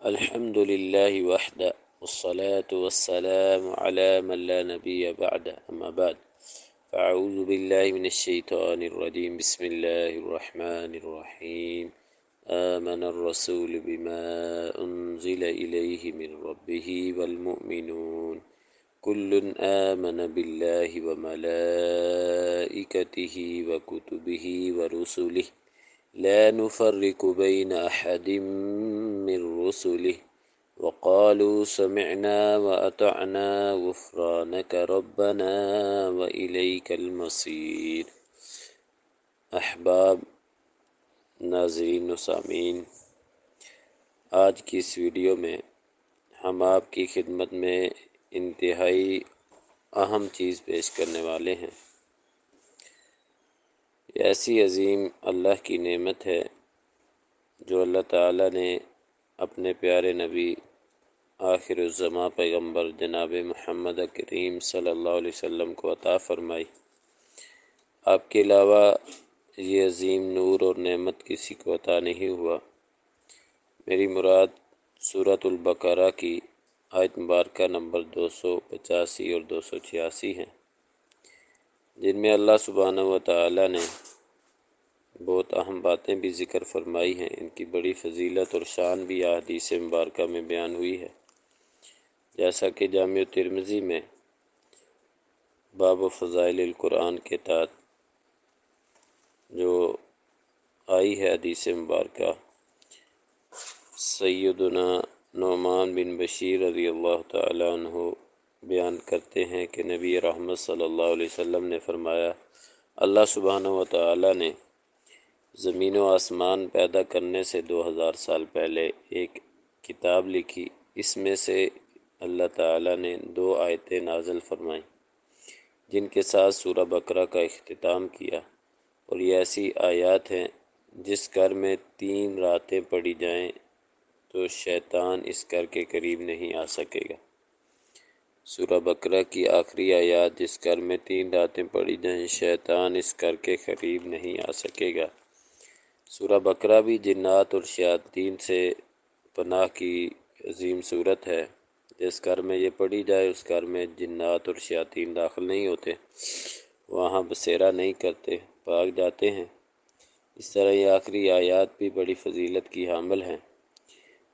الحمد لله وحده والصلاة والسلام على من لا نبي بعده أما بعد فأعوذ بالله من الشيطان الرجيم بسم الله الرحمن الرحيم آمن الرسول بما أنزل إليه من ربه والمؤمنون كل آمن بالله وملائكته وكتبه ورسله لا نفرق بين أحد من رسله وقالوا سمعنا وأطعنا غفرانك ربنا وإليك المصير۔ احباب، ناظرین و سامعین، آج کی اس ویڈیو میں ہم آپ کی خدمت میں انتہائی اہم چیز پیش کرنے والے ہیں۔ یہ ایسی عظیم اللہ کی نعمت ہے جو اللہ تعالیٰ نے اپنے پیارے نبی آخر الزماں پیغمبر جناب محمد کریم صلی اللہ علیہ وسلم کو عطا فرمائی۔ آپ کے علاوہ یہ عظیم نور اور نعمت کسی کو عطا نہیں ہوا۔ میری مراد سورۃ البقرہ کی آیت مبارکہ نمبر 285 اور 286 ہیں، جن میں اللہ سبحانہ و تعالیٰ نے بہت اہم باتیں بھی ذکر فرمائی ہیں۔ ان کی بڑی فضیلت اور شان بھی احادیث مبارکہ میں بیان ہوئی ہے، جیسا کہ جامع ترمذی میں باب فضائل القرآن کے تحت جو آئی ہے حدیث مبارکہ، سیدنا نعمان بن بشیر رضی اللہ تعالیٰ عنہ بیان کرتے ہیں کہ نبی رحمت صلی اللہ علیہ وسلم نے فرمایا، اللہ سبحانہ و تعالیٰ نے زمین و آسمان پیدا کرنے سے 2000 سال پہلے ایک کتاب لکھی۔ اس میں سے اللہ تعالیٰ نے 2 آیتیں نازل فرمائیں جن کے ساتھ سورہ بقرہ کا اختتام کیا، اور یہ ایسی آیات ہیں جس گھر میں 3 راتیں پڑھی جائیں تو شیطان اس گھر کے قریب نہیں آ سکے گا۔ سورہ بقرہ کی آخری آیات، جس گھر میں 3 راتیں پڑھی جائیں شیطان اس گھر کے قریب نہیں آ سکے گا۔ سورہ بقرہ بھی جنات اور شیاطین سے پناہ کی عظیم صورت ہے۔ جس گھر میں یہ پڑھی جائے اس گھر میں جنات اور شیاطین داخل نہیں ہوتے، وہاں بسیرا نہیں کرتے، بھاگ جاتے ہیں۔ اس طرح یہ آخری آیات بھی بڑی فضیلت کی حامل ہیں۔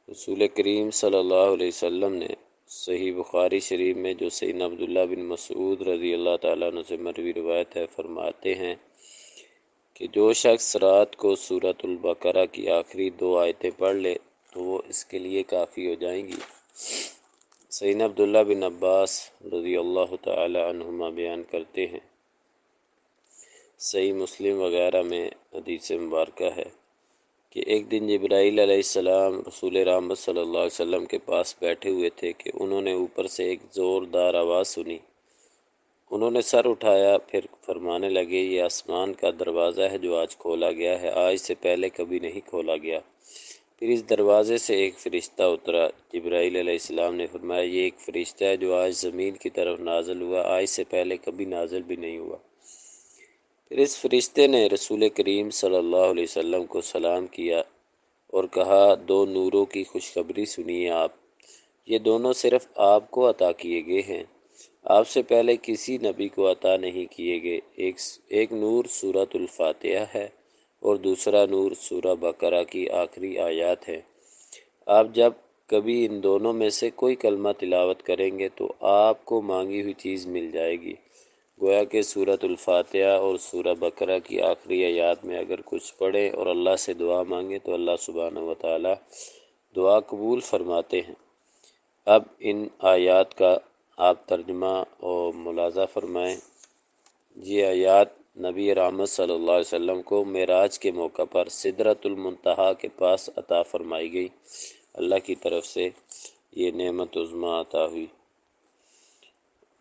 رسول کریم صلی اللہ علیہ وسلم نے صحیح بخاری شریف میں جو سیدنا عبداللہ بن مسعود رضی اللہ تعالیٰ عنہ سے مروی روایت ہے، فرماتے ہیں کہ جو شخص رات کو سورۃ البقرہ کی آخری 2 آیتیں پڑھ لے تو وہ اس کے لیے کافی ہو جائیں گی۔ سیدنا عبداللہ بن عباس رضی اللہ تعالی عنہما بیان کرتے ہیں، صحیح مسلم وغیرہ میں حدیث مبارکہ ہے کہ ایک دن جبرائیل علیہ السلام رسول رحمت صلی اللہ علیہ وسلم کے پاس بیٹھے ہوئے تھے کہ انہوں نے اوپر سے ایک زوردار آواز سنی۔ انہوں نے سر اٹھایا، پھر فرمانے لگے، یہ آسمان کا دروازہ ہے جو آج کھولا گیا ہے، آج سے پہلے کبھی نہیں کھولا گیا۔ پھر اس دروازے سے ایک فرشتہ اترا۔ جبرائیل علیہ السلام نے فرمایا، یہ ایک فرشتہ ہے جو آج زمین کی طرف نازل ہوا، آج سے پہلے کبھی نازل بھی نہیں ہوا۔ پھر اس فرشتے نے رسول کریم صلی اللہ علیہ وسلم کو سلام کیا اور کہا، 2 نوروں کی خوشخبری سنیے آپ، یہ دونوں صرف آپ کو عطا کیے گئے ہیں، آپ سے پہلے کسی نبی کو عطا نہیں کیے گئے۔ ایک نور سورۃ الفاتحہ ہے اور دوسرا نور سورہ بقرہ کی آخری آیات ہے۔ آپ جب کبھی ان دونوں میں سے کوئی کلمہ تلاوت کریں گے تو آپ کو مانگی ہوئی چیز مل جائے گی۔ گویا کہ سورۃ الفاتحہ اور سورہ بقرہ کی آخری آیات میں اگر کچھ پڑھیں اور اللہ سے دعا مانگیں تو اللہ سبحانہ و تعالی دعا قبول فرماتے ہیں۔ اب ان آیات کا آپ ترجمہ اور ملاحظہ فرمائیں۔ یہ آیات نبی رحمت صلی اللہ علیہ وسلم کو معراج کے موقع پر سدرۃ المنتہا کے پاس عطا فرمائی گئی۔ اللہ کی طرف سے یہ نعمت عظمیٰ عطا ہوئی۔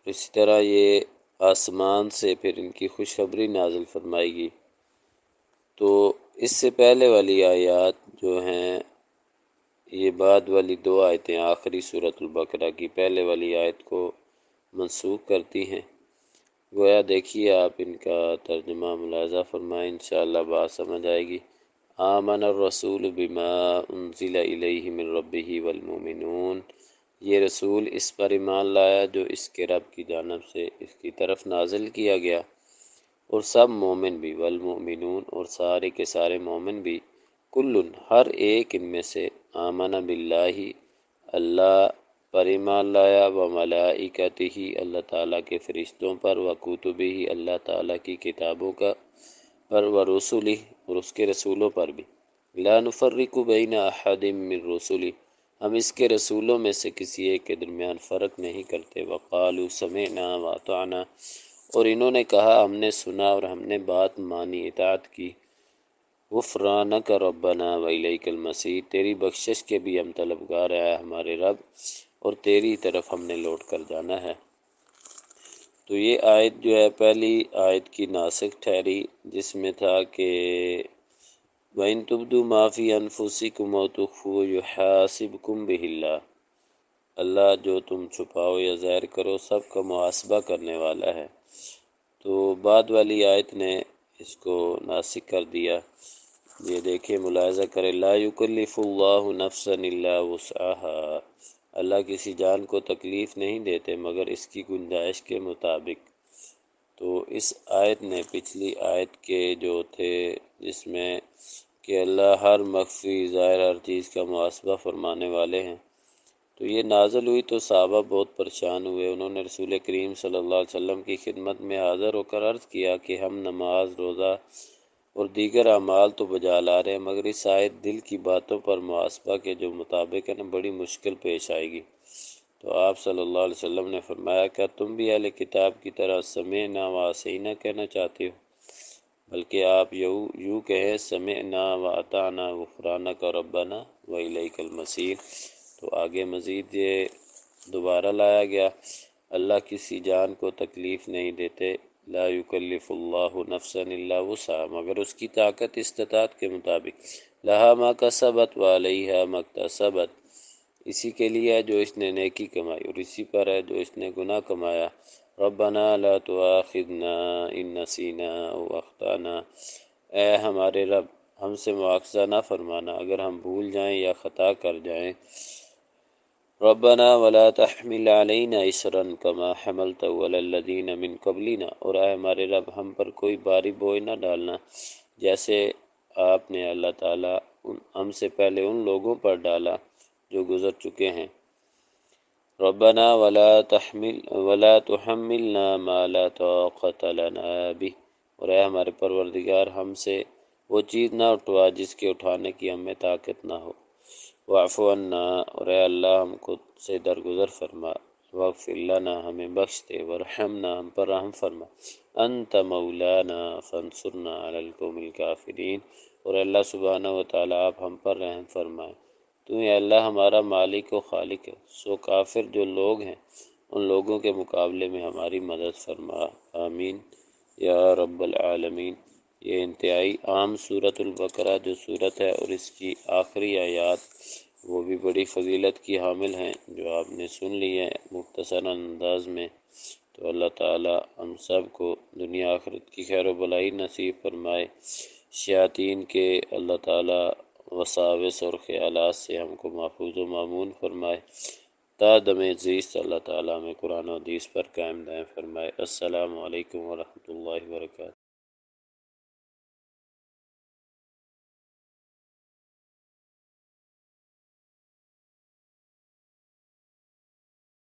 اسی طرح یہ آسمان سے پھر ان کی خوشخبری نازل فرمائی گئی۔ تو اس سے پہلے والی آیات جو ہیں، یہ بعد والی 2 آیتیں آخری سورۃ البقرہ کی پہلے والی آیت کو منسوخ کرتی ہیں۔ گویا دیکھیے آپ ان کا ترجمہ ملاحظہ فرمائیں، انشاءاللہ بات سمجھ آئے گی۔ آمن الرسول بما انزل الیہ من ربہ والمؤمنون، یہ رسول اس پر ایمان لایا جو اس کے رب کی جانب سے اس کی طرف نازل کیا گیا، اور سب مومن بھی، والمؤمنون اور سارے کے سارے مومن بھی، کل ہر ایک ان میں سے، آمن باللہ اللہ پر ایمان لایا، و ملائکتہ اللہ تعالیٰ کے فرشتوں پر، و کتبہ اللہ تعالیٰ کی کتابوں کا پر، و رسلہ اور اس کے رسولوں پر بھی، لا نفرق بین احد من رسلہ ہم اس کے رسولوں میں سے کسی ایک کے درمیان فرق نہیں کرتے، وقالوا سمعنا واطعنا اور انہوں نے کہا ہم نے سنا اور ہم نے بات مانی، اطاعت کی، غفرانک ربنا والیک المصیر تیری بخشش کے بھی ہم طلبگار ہیں ہمارے رب، اور تیری طرف ہم نے لوٹ کر جانا ہے۔ تو یہ آیت جو ہے پہلی آیت کی ناسخ ٹھہری، جس میں تھا کہ وَإِن تُبْدُوا مَا فِي أَنفُسِكُمْ أَوْ تُخْفُوهُ يُحَاسِبْكُم بِهِ اللَّهُ، اللہ جو تم چھپاؤ یا ظاہر کرو سب کا محاسبہ کرنے والا ہے۔ تو بعد والی آیت نے اس کو ناسخ کر دیا۔ یہ دیکھیں، ملاحظہ کریں، لا یکلف اللہ نفسا الا وسعها، اللہ کسی جان کو تکلیف نہیں دیتے مگر اس کی گنجائش کے مطابق۔ تو اس آیت نے پچھلی آیت کے جو تھے جس میں کہ اللہ ہر مخفی ظاہر ہر چیز کا محاسبہ فرمانے والے ہیں، تو یہ نازل ہوئی تو صحابہ بہت پریشان ہوئے۔ انہوں نے رسول کریم صلی اللہ علیہ وسلم کی خدمت میں حاضر ہو کر عرض کیا کہ ہم نماز، روزہ اور دیگر اعمال تو بجا لا رہے ہیں، مگر اس آیت دل کی باتوں پر محاسبہ کے جو مطابق ہے نا بڑی مشکل پیش آئے گی۔ تو آپ صلی اللہ علیہ وسلم نے فرمایا کیا تم بھی اہل کتاب کی طرح سمعنا وعصینا کہنا چاہتے ہو؟ بلکہ آپ یوں کہیں سمعنا واطعنا غفرانک ربنا والیک المصیر۔ تو آگے مزید یہ دوبارہ لایا گیا، اللہ کسی جان کو تکلیف نہیں دیتے، لا یکلف اللہ نفسا الا وسعها مگر اس کی طاقت استطاعت کے مطابق، لہا ما کسبت وعلیہا ما اکتسبت اسی کے لیے ہے جو اس نے نیکی کمائی اور اسی پر ہے جو اس نے گناہ کمایا، ربنا لا تؤاخذنا ان نسینا او اخطانا اے ہمارے رب ہم سے مواخذہ نہ فرمانا اگر ہم بھول جائیں یا خطا کر جائیں، ربنا ولا تحمل علینا اصرا کما حملته علی الذین من قبلنا اور اے ہمارے رب ہم پر کوئی بھاری بوجھ نہ ڈالنا جیسے آپ نے اللہ تعالیٰ ہم سے پہلے ان لوگوں پر ڈالا جو گزر چکے ہیں، ربنا ولا تحملنا ما لا طاقت لنا به اور اے ہمارے پروردگار ہم سے وہ چیز نہ اٹھوا جس کے اٹھانے کی ہمیں طاقت نہ ہو، واعف عنا اور اے اللہ ہم کو سے درگزر فرما، واغفر لنا ہمیں بخش دے، ورحمنا ہم پر رحم فرما، انت مولانا فانصرنا علی القوم الکافرین اور اللہ سبحانہ و تعالیٰ آپ ہم پر رحم فرمائیں، تو اے اللہ ہمارا مالک و خالق ہے، سو کافر جو لوگ ہیں ان لوگوں کے مقابلے میں ہماری مدد فرما، آمین یا رب العالمین۔ یہ انتہائی عام سورۃ البقرہ جو سورت ہے اور اس کی آخری آیات وہ بھی بڑی فضیلت کی حامل ہیں جو آپ نے سن لی ہے مختصر انداز میں۔ تو اللہ تعالیٰ ہم سب کو دنیا آخرت کی خیر و بلائی نصیب فرمائے، شیاطین کے اللہ تعالیٰ وساوس اور خیالات سے ہم کو محفوظ و مامون فرمائے، تا دم زیست اللہ تعالیٰ ہمیں قرآن و حدیث پر قائم دائم فرمائے۔ السلام علیکم ورحمۃ اللہ وبرکاتہ۔